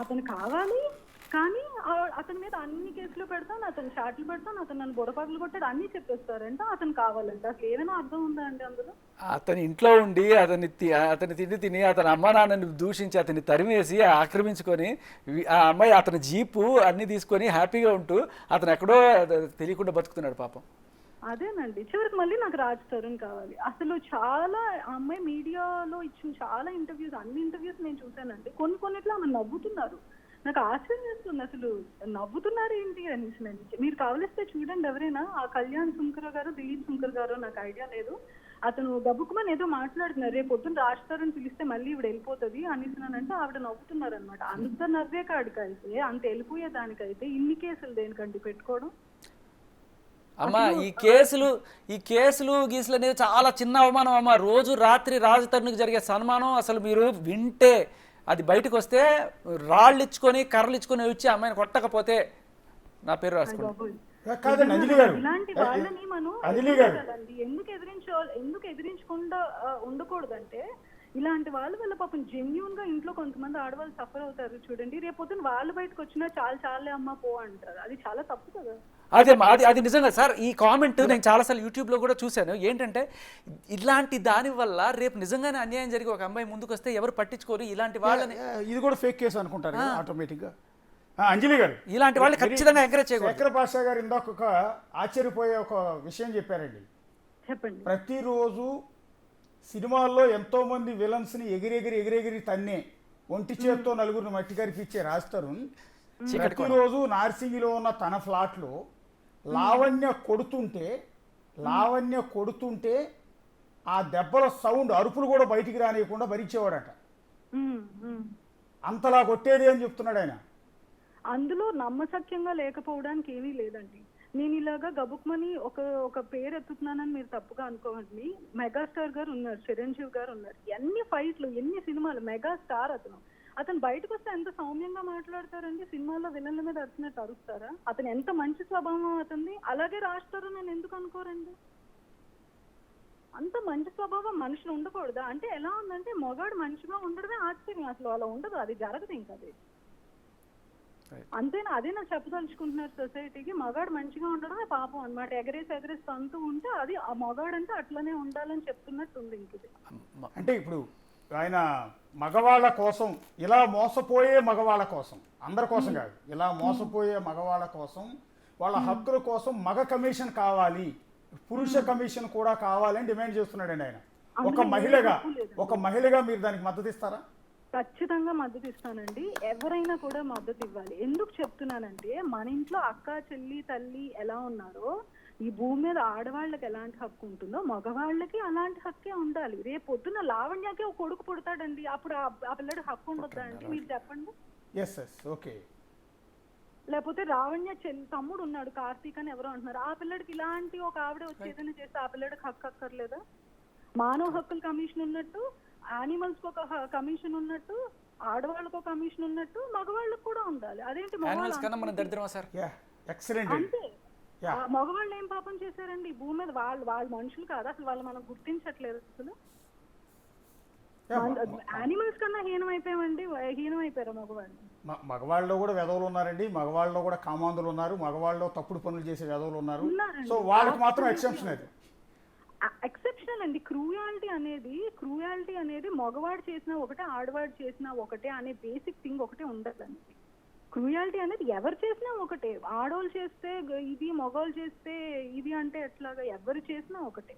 అతను కావాలి కానీ అతని మీద అన్ని కేసులు పెడతాను, అతను చాట్లు పెడతాను, అతను నన్ను బుడపగలు కొట్టాడు అన్ని చెప్పేస్తారంట. అతను కావాలంటే అసలు ఏమైనా అర్థం ఉందా అండి అందులో? అతని ఇంట్లో ఉండి అతని తిని అతని అమ్మ నాన్నని దూషించి అతన్ని తరిమేసి ఆక్రమించుకొని ఆ అమ్మాయి అతని జీపు అన్ని తీసుకొని హ్యాపీగా ఉంటూ అతను ఎక్కడో తెలియకుండా బతుకుతున్నాడు పాపం. అదేనండి, చివరికి మళ్ళీ నాకు రాజ్ తరుణ్ కావాలి. అసలు చాలా అమ్మాయి మీడియాలో ఇచ్చిన చాలా ఇంటర్వ్యూస్, అన్ని ఇంటర్వ్యూస్ నేను చూసానండి. కొన్నిట్లో ఆమె నవ్వుతున్నారు. నాకు ఆశ్చర్యం వేస్తుంది, అసలు నవ్వుతున్నారు ఏంటి అనేసి. మీరు కావలిస్తే చూడండి ఎవరైనా, ఆ కళ్యాణ్ సుంకర గారు, దిలీప్ శంకర్ గారు, నాకు ఐడియా లేదు, అతను గబుక్కుమని ఏదో మాట్లాడుతున్నారు, రేపు పొద్దున్న రాజ్ తరుణ్ పిలిస్తే మళ్ళీ ఇవిడ వెళ్ళిపోతుంది అనేసినానంటే ఆవిడ నవ్వుతున్నారు అనమాట. అంత నవ్వే కాడికైతే, అంత వెళ్ళిపోయే దానికైతే ఇన్ని కేసులు దేనికండి పెట్టుకోవడం? అమ్మా ఈ కేసులు గీసులు అనేది చాలా చిన్న అవమానం అమ్మా. రోజు రాత్రి రాజ్ తరుణ్కి జరిగే సన్మానం అసలు మీరు వింటే, అది బయటకు వస్తే రాళ్ళు ఇచ్చుకొని కర్రలు ఇచ్చుకొని వచ్చి అమ్మాయిని కొట్టకపోతే నా పేరు రాసుకోండి. ఇలాంటి వాళ్ళని మనం ఎందుకు ఎదిరించకుండా ఉండకూడదంటే, ఇలాంటి వాళ్ళ వల్ల పాపం జెన్యూన్ గా ఇంట్లో కొంతమంది ఆడవాళ్ళు సఫర్ అవుతారు చూడండి. రేపొద్దున వాళ్ళు బయటకు వచ్చినా చాలే అమ్మ పో అంటారు. అది చాలా తప్పు కదా. అది నిజంగా సార్, ఈ కామెంట్ నేను చాలాసార్లు యూట్యూబ్లో కూడా చూశాను. ఏంటంటే ఇలాంటి దాని వల్ల రేపు నిజంగానే అన్యాయం జరిగి ఒక అమ్మాయి ముందుకు వస్తే ఎవరు పట్టించుకోరు. ఇలాంటి వాళ్ళని ఇది కూడా ఫేక్ కేసు అనుకుంటారు ఆటోమేటిక్గా. అంజలి గారు, ఇలాంటి వాళ్ళు ఖచ్చితంగా ఎంకరేజ్ చేయకూడదు. శేఖర్ పాషా గారు ఇందాక ఒక ఆశ్చర్యపోయే ఒక విషయం చెప్పారండి. చెప్పండి. ప్రతిరోజు సినిమాల్లో ఎంతో మంది విలన్స్ ని ఎగిరెగిరి తన్నే ఒంటి చేత్తో నలుగురిని మట్టి కరిపించే రాజ్ తరుణ్ ప్రతిరోజు నార్సింగిలో ఉన్న తన ఫ్లాట్లో లావణ్య కొడుతుంటే ఆ దెబ్బల సౌండ్, అరుపులు కూడా బయటికి రానియకుండా భరించేవాడట. అంతలా కొట్టేది అని చెప్తున్నాడు ఆయన. అందులో నమ్మసక్యంగా లేకపోవడానికి ఏమీ లేదండి. నేను ఇలాగా గబుక్మని ఒక పేరు ఎత్తుతున్నానని మీరు తప్పుగా అనుకోవండి. మెగాస్టార్ గారు ఉన్నారు, చిరంజీవి గారు ఉన్నారు, ఎన్ని ఫైట్లు, ఎన్ని సినిమాలు, మెగాస్టార్ అతను బయటకు వస్తే ఎంత సౌమ్యంగా మాట్లాడతారండి. సినిమాల్లో విలన్ల మీద అరిచినట్టు అరుస్తారా? అతను ఎంత మంచి స్వభావం అతనిది. అలాగే రాస్తారు, నేను ఎందుకు అనుకోరండి? అంత మంచి స్వభావం మనుషులు ఉండకూడదా? అంటే ఎలా ఉందంటే మగాడు మంచిగా ఉండడమే ఆశ్చర్యం. అసలు అలా ఉండదు, అది జరగదు. ఇంకా అది అంతేనా? అదే నాకు చెప్పదలుచుకుంటున్నారు సొసైటీకి. మగాడు మంచిగా ఉండడమే పాపం అన్నమాట. ఎగరేసి తంతూ ఉంటే అది ఆ మగాడు అంటే అట్లనే ఉండాలని చెప్తున్నట్టుంది. ఇంకది అంటే ఇప్పుడు ఆయన మగవాళ్ళ కోసం, ఇలా మోసపోయే మగవాళ్ళ కోసం, అందరి కోసం కాదు, ఇలా మోసపోయే మగవాళ్ళ కోసం, వాళ్ళ హక్కుల కోసం మగ కమిషన్ కావాలి, పురుష కమిషన్ కూడా కావాలని డిమాండ్ చేస్తున్నాడండి ఆయన. ఒక మహిళగా మీరు దానికి మద్దతు ఇస్తారా? ఖచ్చితంగా మద్దతు ఇస్తానండి. ఎవరైనా కూడా మద్దతు ఇవ్వాలి. ఎందుకు చెప్తున్నానంటే, మన ఇంట్లో అక్క, చెల్లి, తల్లి ఎలా ఉన్నారో ఈ భూమి మీద ఆడవాళ్ళకి ఎలాంటి హక్కు ఉంటుందో మగవాళ్ళకి అలాంటి హక్కే ఉండాలి. రేపు పొద్దున్న లావణ్యకే ఒక కొడుకు పుడతాడండి, అప్పుడు ఆ పిల్లడి హక్కు ఉండొద్దా అండి? మీరు చెప్పండి. ఓకే. లేకపోతే రావణ్య తమ్ముడు ఉన్నాడు, కార్తీక్ అని ఎవరో అంటున్నారు, ఆ పిల్లడికి ఇలాంటి ఒక ఆవిడ వచ్చి ఏదైనా చేస్తే ఆ పిల్లడికి హక్కు అక్కర్లేదా? మానవ హక్కుల కమిషన్ ఉన్నట్టు, యానిమల్స్ ఒక కమిషన్ ఉన్నట్టు, ఆడవాళ్ళకు ఒక కమిషన్ ఉన్నట్టు మగవాళ్ళకు కూడా ఉండాలి. అదేంటి అంతే. మగవాళ్ళు ఏం పాపం చేశారండి భూమి మీద? వాళ్ళు మనుషులు కాదు అసలు? వాళ్ళు మనం గుర్తించట్లేదు అసలు. యానిమల్స్ కన్నా హీనమైపోయారు మగవాళ్ళు. మగవాళ్ళలో కూడా వెధవులు ఉన్నారండి, మగవాళ్ళలో కూడా కామాంధులు ఉన్నారు, మగవాళ్ళలో తప్పుడు పనులు చేసే వెధవులు ఉన్నారు. సో వాళ్ళకి మాత్రం ఎక్సెప్షన్ అది. ఎక్సెప్షనల్ అండి. క్రూయాలిటీ అనేది మగవాడు చేసినా ఒకటే, ఆడవాడు చేసినా ఒకటే అనే బేసిక్ థింగ్ ఒకటే ఉండదండి. క్రూయాలిటీ అనేది ఎవరు చేసినా ఒకటే. ఆడవాళ్ళు చేస్తే ఇది, మగవాళ్ళు చేస్తే ఇది అంటే ఎట్లాగా? ఎవరు చేసినా ఒకటే.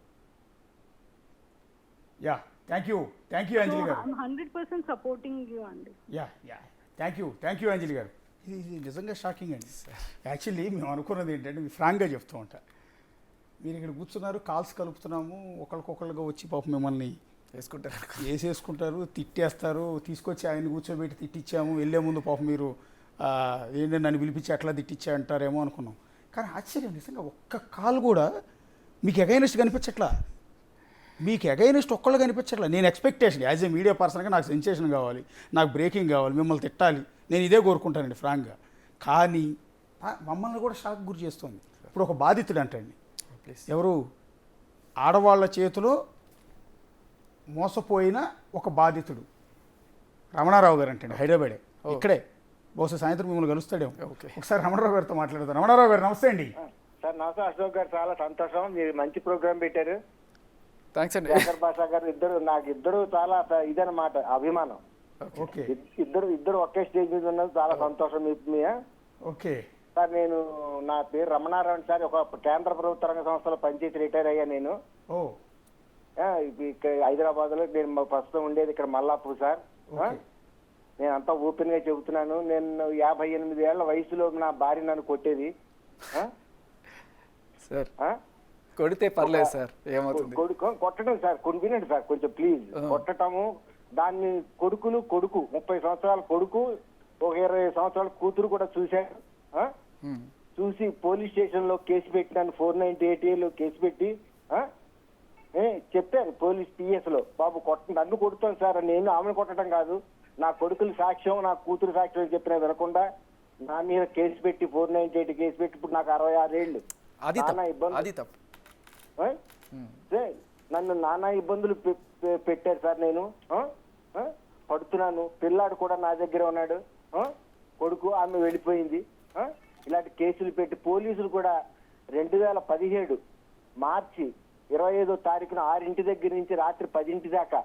థ్యాంక్ యూ అంజలి గారు. 100% సపోర్టింగ్ యూ అండి. థ్యాంక్ యూ అంజలి గారు. ఇది నిజంగా షాకింగ్ అండి. యాక్చువల్లీ మేము అనుకున్నది ఏంటంటే, ఫ్రాంక్గా చెప్తూ ఉంటా, మీరు ఇక్కడ కూర్చున్నారు, కాల్స్ కలుపుతున్నాము, ఒకరికొకరుగా వచ్చి పాపం మిమ్మల్ని వేసుకుంటారు. వేసేసుకుంటారు, తిట్టేస్తారు. తీసుకొచ్చి ఆయన కూర్చోబెట్టి తిట్టించాము, వెళ్ళే ముందు పాపం మీరు ఏంటంటే నన్ను పిలిపించి అట్లా తిట్టించా అంటారేమో అనుకున్నాం. కానీ ఆశ్చర్యం, నిజంగా ఒక్క కాల్ కూడా మీకు ఎగైనెస్ట్ కనిపించట్లా. మీకు ఎగైనెస్ట్ ఒక్కళ్ళు కనిపించట్లా. నేను ఎక్స్పెక్టేషన్ యాజ్ ఏ మీడియా పర్సన్గా నాకు సెన్సేషన్ కావాలి, నాకు బ్రేకింగ్ కావాలి, మిమ్మల్ని తిట్టాలి, నేను ఇదే కోరుకుంటానండి ఫ్రాంక్గా. కానీ మమ్మల్ని కూడా షాక్ గురి చేస్తుంది. ఇప్పుడు ఒక బాధితుడు అంటండి, ఎవరు ఆడవాళ్ళ చేతిలో మోసపోయిన ఒక బాధితుడు రమణారావు గారు అంటండి, హైదరాబాదే, ఇక్కడే. బహుశా సాయంత్రం మిమ్మల్ని కలుస్తాడేమో. ఒకసారి రమణారావు గారితో మాట్లాడతారు. రమణారావు గారు నమస్తే అండి. సార్ నమస్తే అశోక్ గారు, చాలా సంతోషం. మీరు మంచి ప్రోగ్రామ్ పెట్టారు. థ్యాంక్స్ అండి. శేఖర్ భాషా గారు నాకు ఇద్దరు చాలా ఇదన్నమాట అభిమానం. ఓకే ఇద్దరు ఒకే స్టేజ్ మీద ఉన్నది చాలా సంతోషం. ఓకే సార్ నేను నా పేరు రమణారావు సార్. ఒక కేంద్ర ప్రభుత్వ రంగ సంస్థలో పనిచేసి రిటైర్ అయ్యా నేను. ఓ ఇక్కడ హైదరాబాద్ లో నేను ప్రస్తుతం ఉండేది ఇక్కడ మల్లాపూర్ సార్. నేను అంతా ఓపెన్ గా చెబుతున్నాను. నేను 58 ఏళ్ల వయసులో నా భార్య నన్ను కొట్టేది. సార్ కొడితే పర్లేదు సార్, ఏమవుతుంది? కొట్టడం సార్ వినండి సార్ కొంచెం ప్లీజ్. కొట్టటము, దాన్ని కొడుకు 30 సంవత్సరాల కొడుకు, ఒక 20 సంవత్సరాల కూతురు కూడా చూశారు. చూసి పోలీస్ స్టేషన్ లో కేసు పెట్టినాను, 498A లో కేసు పెట్టి చెప్పారు పోలీస్ PS లో, బాబు నన్ను కొడుతాను సార్, నేను ఆమెను కొట్టడం కాదు, నా కొడుకులు సాక్ష్యం, నా కూతురు సాక్ష్యం చెప్పినా వినకుండా నా మీద కేసు పెట్టి 498 కేసు పెట్టి ఇప్పుడు నాకు 66 ఏళ్ళు. అది తప్పు. నన్ను నానా ఇబ్బందులు పెట్టారు సార్. నేను పడుతున్నాను, పిల్లాడు కూడా నా దగ్గర ఉన్నాడు, కొడుకు, ఆమె వెళ్ళిపోయింది. ఇలాంటి కేసులు పెట్టి పోలీసులు కూడా 2017 మార్చి 25వ తారీఖున 6 దగ్గర నుంచి రాత్రి 10 దాకా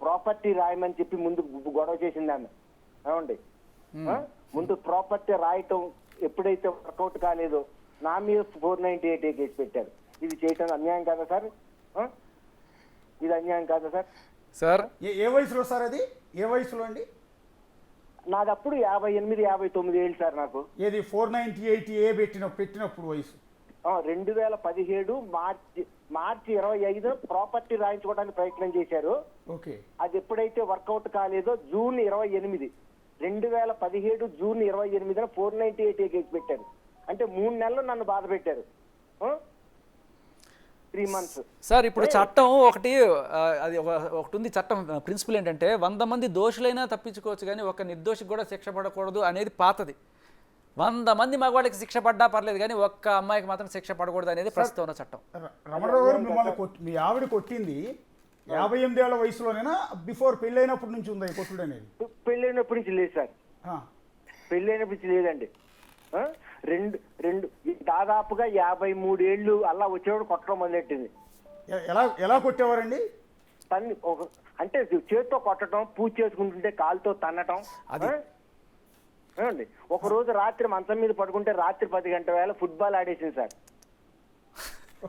ప్రాపర్టీ రాయమని చెప్పి ముందు గొడవ చేసింది ఆమె. ఏమండి, ముందు ప్రాపర్టీ రాయటం ఎప్పుడైతే వర్కౌట్ కాలేదో నా మీద 498 కేసు పెట్టారు. ఇది చేయటం అన్యాయం కాదా సార్? ఇది అన్యాయం కాదా సార్? సార్ ఏ వయసులో సార్ అది? ఏ వయసులో అండి? నాదప్పుడు 58, 59 ఏళ్ళు సార్ నాకు. ఏది 498A పెట్టినప్పుడు వయసు? 2017 మార్చి 25 ప్రాపర్టీ రాయించుకోవడానికి ప్రయత్నం చేశారు. ఓకే. అది ఎప్పుడైతే వర్కౌట్ కాలేదో జూన్ 28, 2017 జూన్ 28న 498 కేసు పెట్టారు. అంటే 3 నెలలు నన్ను బాధ పెట్టారు. 3 months. సార్ ఇప్పుడు చట్టం ఒకటి ఉంది. చట్టం ప్రిన్సిపల్ ఏంటంటే 100 మంది దోషులైనా తప్పించుకోవచ్చు, కానీ ఒక నిర్దోషికి కూడా శిక్ష పడకూడదు అనేది పాతది. 100 మంది మగవాళ్ళకి శిక్ష పడ్డా పర్లేదు, కానీ ఒక్క అమ్మాయికి మాత్రం శిక్ష పడకూడదు అనేది ప్రస్తుతం ఉన్న చట్టం. రమణరావు గారు, మిమ్మల్ని మీ ఆవిడ కొట్టింది 58 ఏళ్ల వయసులోనేనా? బిఫోర్ పెళ్ళైనప్పటి నుంచి ఉందా ఈ కొట్టుడు అనేది? పెళ్ళైనప్పటి నుంచి లేదు సార్. పెళ్ళైనప్పటి నుంచి లేదండి. దాదాపుగా 53 ఏళ్ళు అలా వచ్చేవాడు కొట్టడం మొదలెట్టింది. ఎలా కొట్టేవారండి? అంటే చేతితో కొట్టడం, పూజ చేసుకుంటుంటే కాలుతో తన్నటం. ఒక రోజు రాత్రి మంచం మీద పడుకుంటే రాత్రి 10 గంటల వేళ ఫుట్బాల్ ఆడేసింది సార్.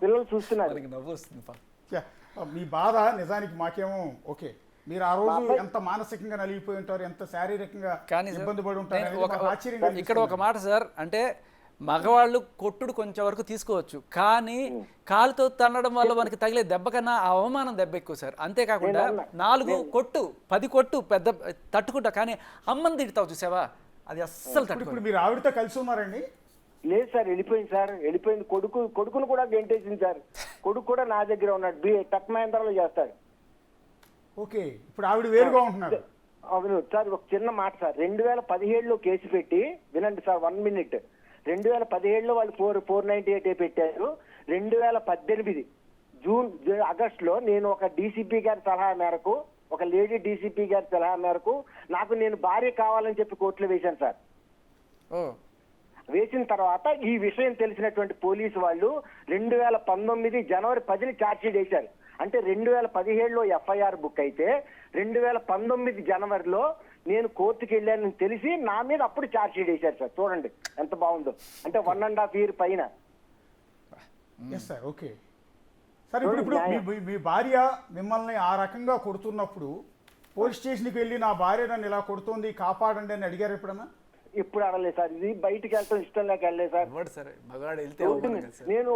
పిల్లలు చూస్తున్నారు. మీ బాధ నిజానికి మాకేమో ఓకే. మీరు ఆ రోజు ఎంత మానసికంగా నలిగిపోయి ఉంటారు, ఎంత శారీరకంగా ఇబ్బంది పడి ఉంటారు. ఇక్కడ ఒక మాట సార్, అంటే మగవాళ్ళు కొట్టుడు కొంచెం వరకు తీసుకోవచ్చు, కానీ కాలుతో తన్నడం వల్ల మనకి తగిలే దెబ్బ కన్నా ఆ అవమానం దెబ్బ ఎక్కువ సార్. అంతేకాకుండా 4 కొట్టు 10 కొట్టు పెద్ద తట్టుకుంటా, కానీ అమ్మని తిడతావు చూసావా, అది అస్సలు తట్టుకో. ఇప్పుడు మీరు ఆవిడతో కలిసి ఉన్నారండి? లేదు సార్, వెళ్ళిపోయింది సార్. వెళ్ళిపోయింది. కొడుకును కూడా గెంటేసింది సార్. కొడుకు కూడా నా దగ్గర ఉన్నాడు, టక్ మహేంద్రలో చేస్తాడు. ఓకే. ఇప్పుడు ఆవిడ వేరుగా ఉంటున్నారు. అవును సార్. ఒక చిన్న మాట సార్, 2017లో కేసు పెట్టి, వినండి సార్ 1 minute, 2017లో వాళ్ళు 498 పెట్టారు. 2018 ఆగస్టులో నేను ఒక డీసీపీ గారి సలహా మేరకు, ఒక లేడీ డీసీపీ గారి సలహా మేరకు నేను భార్య కావాలని చెప్పి కోర్టులో వేశాను సార్. వేసిన తర్వాత ఈ విషయం తెలిసినటువంటి పోలీసు వాళ్ళు 2019 జనవరి 10ని ఛార్జ్ షీట్ వేశారు. అంటే 2017లో FIR బుక్ అయితే 2019 జనవరిలో నేను కోర్టుకి వెళ్ళానని తెలిసి నా మీద అప్పుడు ఛార్జ్ షీట్ వేశారు సార్. చూడండి ఎంత బాగుందో. అంటే 1.5 year పైన. Sir okay sir. ఇప్పుడు మీ భార్య మిమ్మల్ని ఆ రకంగా కొడుతున్నప్పుడు పోలీస్ స్టేషన్కి వెళ్ళి నా భార్య నన్ను ఇలా కొడుతోంది కాపాడండి అని అడిగారు ఎప్పుడన్నా? ఇప్పుడు అడలేదు సార్. ఇది బయటికి వెళ్ళటం ఇష్టం లేక వెళ్ళలేదు సార్. ఇవ్వడు సార్, మగాడు వెళ్తే అవ్వదు కదా సార్. నేను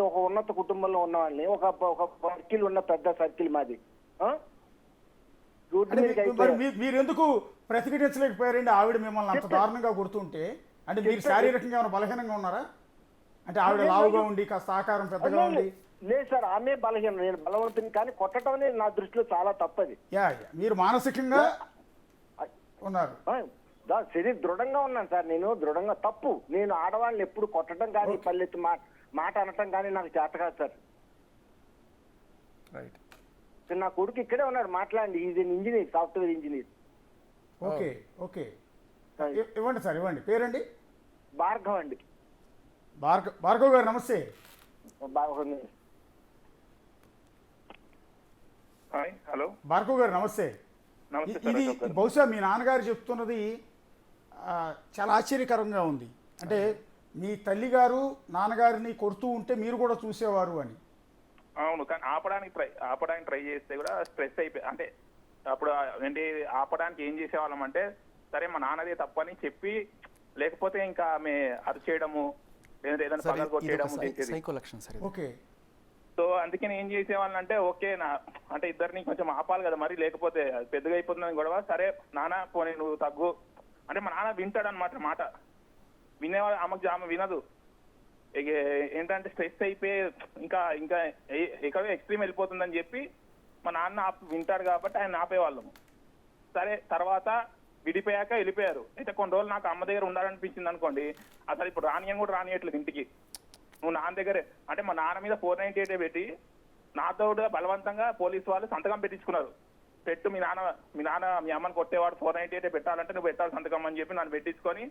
ఒక ఉన్నత కుటుంబంలో ఉన్నవాడిని. ఒక సర్కిల్ ఉన్న పెద్ద సర్కిల్ మాది. రోడ్డు మీదకి మరి అయిపోయా. మీరు ఎందుకు ప్రతిఘటించలేకపోయారండి? ఆవిడ మిమ్మల్ని అంత దారుణంగా గుర్తుంటే, అంటే మీరు శారీరకంగా ఏమైనా బలహీనంగా ఉన్నారా? అంటే ఆవిడ లావుగా ఉండి కాస్త ఆకారం పెద్దగా ఉండి? లేదు సార్, ఆమె బలహీనం, నేను బలవంతుని. కానీ కొట్టడం అనేది నా దృష్టిలో చాలా తప్పది. యా మీరు మానసికంగా ఉన్నారు. శరీరం దృఢంగా ఉన్నాను సార్. నేను దృఢంగా తప్పు. నేను ఆడవాళ్ళని ఎప్పుడు కొట్టడం కానీ పల్లెత్తి మాట అనటం కానీ నాకు చేత కాదు సార్. రైట్. నా కొడుకు ఇక్కడే ఉన్నాడు, మాట్లాడండి. Is engineer, software engineer. Okay okay ఇవ్వండి సార్, ఇవ్వండి. పేరండి? భార్గవ్ అండి. భార్గవ్ గారు నమస్తే. హలో భార్గవ్ గారు నమస్తే. నమస్తే ఇది సార్. బహుశా మీ నాన్నగారు చెప్తున్నది చాలా ఆశ్చర్యకరంగా ఉంది. అంటే మీ తల్లి గారు నాన్నగారిని కొడుతూ ఉంటే మీరు కూడా చూసేవారు అని. అవును, కానీ ఆపడానికి ట్రై చేస్తే కూడా స్ట్రెస్ అయిపోయి, అంటే అప్పుడు ఏంటి ఆపడానికి ఏం చేసేవాళ్ళం అంటే, సరే మా నాన్నదే తప్పని చెప్పి, లేకపోతే ఇంకా ఆమె అరిచేయడము లేదంటే ఏదైనా పగలు కొట్టేయడము చేసేది. సైకో లక్షణం సార్. ఓకే. సో అందుకని ఏం చేసేవాళ్ళని అంటే, ఓకే అంటే ఇద్దరిని కొంచెం ఆపాలి కదా మరి, లేకపోతే అది పెద్దగా అయిపోతుందని గొడవ. సరే నాన్న పోనీ నువ్వు తగ్గు అంటే మా నాన్న వింటాడు అనమాట. మాట వినేవాళ్ళు, ఆమె వినదు. ఏంటంటే స్ట్రెస్ అయిపోయి ఇంకా ఇంకా ఎక్కడో ఎక్స్ట్రీమ్ వెళ్ళిపోతుందని చెప్పి మా నాన్న వింటాడు కాబట్టి ఆయన ఆపేవాళ్ళము. సరే తర్వాత విడిపోయాక వెళ్ళిపోయారు. అయితే కొన్ని రోజులు నాకు అమ్మ దగ్గర ఉండాలనిపించింది అనుకోండి, అసలు ఇప్పుడు రానియం కూడా రానియట్లేదు ఇంటికి. నువ్వు నాన్న దగ్గరే అంటే మా నాన్న మీద 498 పెట్టి నాతో బలవంతంగా పోలీసు వాళ్ళు సంతకం పెట్టించుకున్నారు. పెట్టు మీ అమ్మని కొట్టేవాడు 498 పెట్టాలంటే నువ్వు పెట్టాలి సంతకం అని చెప్పి నన్ను పెట్టించుకొని,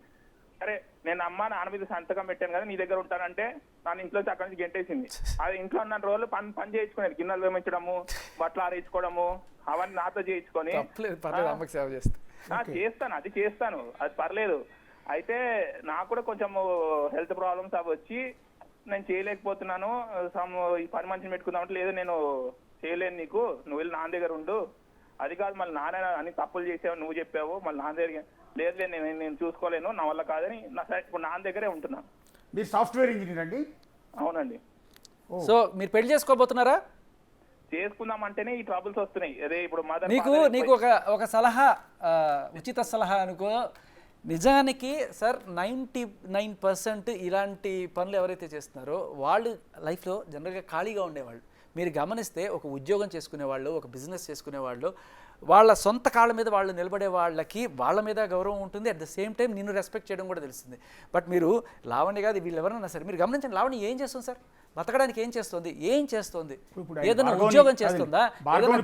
సరే నేను అమ్మ నాన్న మీద సంతకం పెట్టాను కదా నీ దగ్గర ఉంటానంటే నన్ను ఇంట్లోంచి అక్కడి నుంచి గెంటేసింది. అది ఇంట్లో ఉన్న రోజులు పని చేయించుకునేది, గిన్నెలు వేయించడము, బట్టలు ఆరేయించుకోవడము, అవన్నీ నాతో చేయించుకొని చేస్తాను, అది చేస్తాను, అది పర్లేదు. అయితే నాకు కూడా కొంచెం హెల్త్ ప్రాబ్లమ్స్ అవి వచ్చి నేను చేయలేకపోతున్నాను. ఈ పని మనిషిని పెట్టుకుందామంటే లేదు నేను చేయలేను, నీకు నువ్వు వెళ్ళి నాన్న దగ్గర ఉండు. అది కాదు మళ్ళీ నాన్న అన్ని తప్పులు చేసావు నువ్వు చెప్పావు, మళ్ళీ నాన్న దగ్గర లేదు నేను చూసుకోలేను, నా వల్ల కాదని ఇప్పుడు నాన్న దగ్గరే ఉంటున్నాను. మీరు సాఫ్ట్వేర్ ఇంజనీర్ అండి? అవునండి. సో మీరు పెళ్లి చేసుకోబోతున్నారా? చేసుకుందాం అంటేనే ఈ ట్రబుల్స్ వస్తున్నాయి. అదే ఇప్పుడు నీకు ఒక సలహా, ఉచిత సలహా అనుకో. నిజానికి సార్ 99% ఇలాంటి పనులు ఎవరైతే చేస్తున్నారో వాళ్ళు లైఫ్లో జనరల్గా ఖాళీగా ఉండేవాళ్ళు. మీరు గమనిస్తే ఒక ఉద్యోగం చేసుకునేవాళ్ళు, ఒక బిజినెస్ చేసుకునేవాళ్ళు, వాళ్ళ సొంత కాళ్ళ మీద వాళ్ళు నిలబడే వాళ్ళకి వాళ్ళ మీద గౌరవం ఉంటుంది. అట్ ద సేమ్ టైం నిన్ను రెస్పెక్ట్ చేయడం కూడా తెలుస్తుంది. బట్ మీరు లావణ్య కాదు వీళ్ళు ఎవరైనా సరే మీరు గమనించండి, లావణ్య ఏం చేస్తుంది సార్? బతకడానికి ఏం చేస్తుంది? ఏదైనా ఉద్యోగం చేస్తుందా?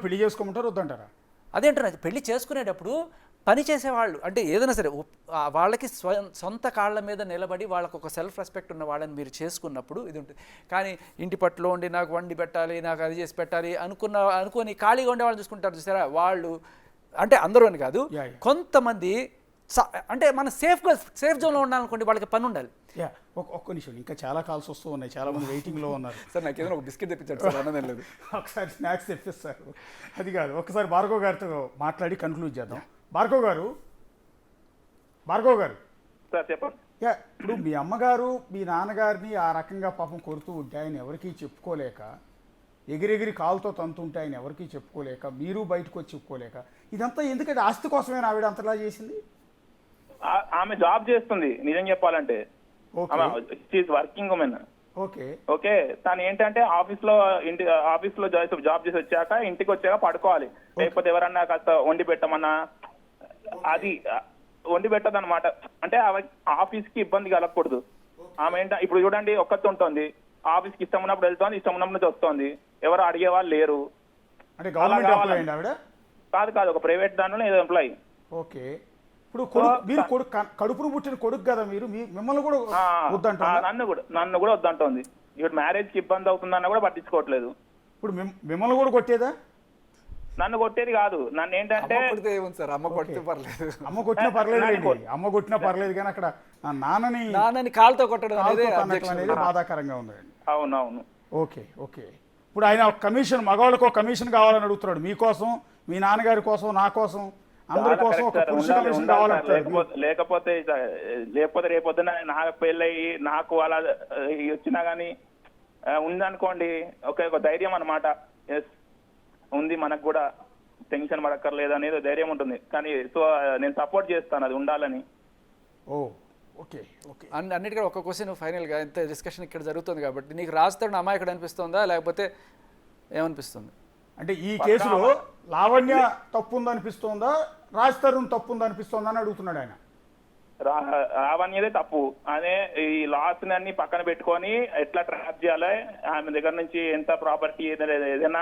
పెళ్లి చేసుకోమంటారు వద్దంటారా? అదేంటారు, పెళ్లి చేసుకునేటప్పుడు పని చేసేవాళ్ళు అంటే ఏదైనా సరే వాళ్ళకి సొంత కాళ్ళ మీద నిలబడి వాళ్ళకు ఒక సెల్ఫ్ రెస్పెక్ట్ ఉన్న వాళ్ళని మీరు చేసుకున్నప్పుడు ఇది ఉంటుంది. కానీ ఇంటి పట్టులో ఉండి నాకు వండి పెట్టాలి, నాకు అది చేసి పెట్టాలి అనుకొని ఖాళీగా ఉండే వాళ్ళు చూసుకుంటారు చూసారా, వాళ్ళు అంటే అందరూ అని కాదు, కొంతమంది అంటే మన సేఫ్ జోన్లో ఉండాలనుకోండి, వాళ్ళకి పని ఉండాలి. ఒక్క నిమిషం, ఇంకా చాలా కాల్స్ వస్తూ ఉన్నాయి, చాలా మంది వెయిటింగ్లో ఉన్నారు. సార్ నాకు ఏదైనా ఒక బిస్కెట్ తెప్పించాడు సార్, అన్నదేం లేదు. ఒకసారి స్నాక్స్ తెప్పిస్తారు, అది కాదు. ఒకసారి భార్గవ్ గారితో మాట్లాడి కన్క్లూడ్ చేద్దాం. భార్గవ్ గారు సార్ చెప్పండి. ఇప్పుడు మీ అమ్మగారు మీ నాన్నగారిని ఆ రకంగా పాపం కొడుతూ ఉంటే ఆయన ఎవరికీ చెప్పుకోలేక, ఎగిరెగిరి కాలుతో తంతుంటే ఆయన ఎవరికీ చెప్పుకోలేక, మీరు బయటకు వచ్చి చెప్పుకోలేక, ఇదంతా ఎందుకంటే ఆస్తి కోసమే ఆవిడ అంతలా చేసింది? ఆమె జాబ్ చేస్తుంది నిజం చెప్పాలంటే, వర్కింగ్ ఉమెన్. ఓకే తను ఏంటంటే ఆఫీస్ లో జాబ్ చేసి వచ్చాక ఇంటికి వచ్చాక పడుకోవాలి, లేకపోతే ఎవరన్నా కాస్త వండి పెట్టమన్నా అది వండి పెట్టదు అనమాట. అంటే ఆఫీస్ కి ఇబ్బంది కలగకూడదు. ఆమె ఇప్పుడు చూడండి ఒక్కతే ఉంటుంది, ఆఫీస్ కి ఇష్టం ఉన్నప్పుడు వెళ్తోంది, ఇష్టం ఉన్నప్పుడు వస్తుంది, ఎవరు అడిగే వాళ్ళు లేరు. కాదు ఒక ప్రైవేట్ దానిలో ఏదో ఎంప్లాయీ. ఓకే, ఇప్పుడు మీరు కడుపును పుట్టిన కొడుకు కదా, మీరు మిమ్మల్ని కూడా నన్ను కూడా వద్దంటోంది. ఇప్పుడు మ్యారేజ్ కి ఇబ్బంది అవుతుందన్న కూడా పట్టించుకోవట్లేదు. ఇప్పుడు మిమ్మల్ని కూడా కొట్టేదా? నన్ను కొట్టేది కాదు, నన్ను ఏంటంటే అమ్మ కొట్టినా పర్లేదు కానీ అక్కడ నాన్నని కాలుతో కొట్టడం అనేది బాధాకరంగా ఉందండి. అవునవును. ఓకే ఇప్పుడు ఆయన కమిషన్, మగవాళ్ళకు ఒక కమిషన్ కావాలని అడుగుతున్నాడు, మీకోసం, మీ నాన్నగారి కోసం, నా కోసం. అందరి చాలా కోసం correct ఒక సార్. పురుష ఉండాలి, కమిషన్ ఉండాలి సార్. కావాలంటారు. లేకపోతే రేపొద్దున నాకు పెళ్ళయి నాకు అలా వచ్చినా గానీ ఉందనుకోండి ఒక ధైర్యం అన్నమాట. ఎస్ ఉంది, మనకు కూడా టెన్షన్ పడక్కర్లేదు అనేది ధైర్యం ఉంటుంది. కానీ సో నేను సపోర్ట్ చేస్తాను అది ఉండాలని. ఓ ఓకే ఓకే. అన్నిటికీ ఒక క్వశ్చన్ ఫైనల్గా, ఇంత డిస్కషన్ ఇక్కడ జరుగుతుంది కాబట్టి నీకు రాజతరుణ్ అమాయకుడు అనిపిస్తుందా లేకపోతే ఏమనిపిస్తుంది? అంటే ఈ కేసులో లావణ్య తప్పు ఉందనిపిస్తోందా, రాజ్ తరుణ్ తప్పు ఉందనిపిస్తోందా అని అడుగుతున్నాడు ఆయన. రావనేదే తప్పు అనే ఈ లాస్ అన్ని పక్కన పెట్టుకొని ఎట్లా ట్రాప్ చేయాలి, ఆమె దగ్గర నుంచి ఎంత ప్రాపర్టీ ఏదైనా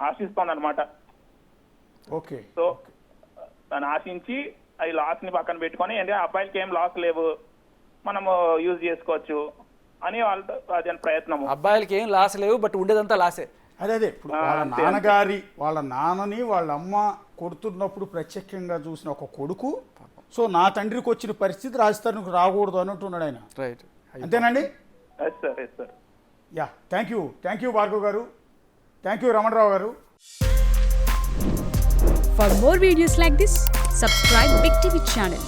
ఆశిస్తోంది అనమాట. ఓకే. సో దాన్ని ఆశించి ఈ లాస్ ని పక్కన పెట్టుకొని అంటే అబ్బాయిలకి ఏం లాస్ లేవు, మనము యూజ్ చేసుకోవచ్చు అని వాళ్ళతో అది ప్రయత్నము. అబ్బాయిలకి ఏం లాస్ లేవు, బట్ ఉండేదంతా లాసే. అదే ఇప్పుడు వాళ్ళ నాన్నని వాళ్ళ అమ్మ కొడుతున్నప్పుడు ప్రత్యక్షంగా చూసిన ఒక కొడుకు, సో నా తండ్రికి వచ్చిన పరిస్థితి రాజ్ తరుణ్కి రాకూడదు అన్నట్టున్నాడు ఆయన. రైట్, అంతేనండి. Yes sir, yes sir. Ya, thank you Bhargav garu, thank you Ramana Rao గారు. For more videos like this, subscribe Big TV channel.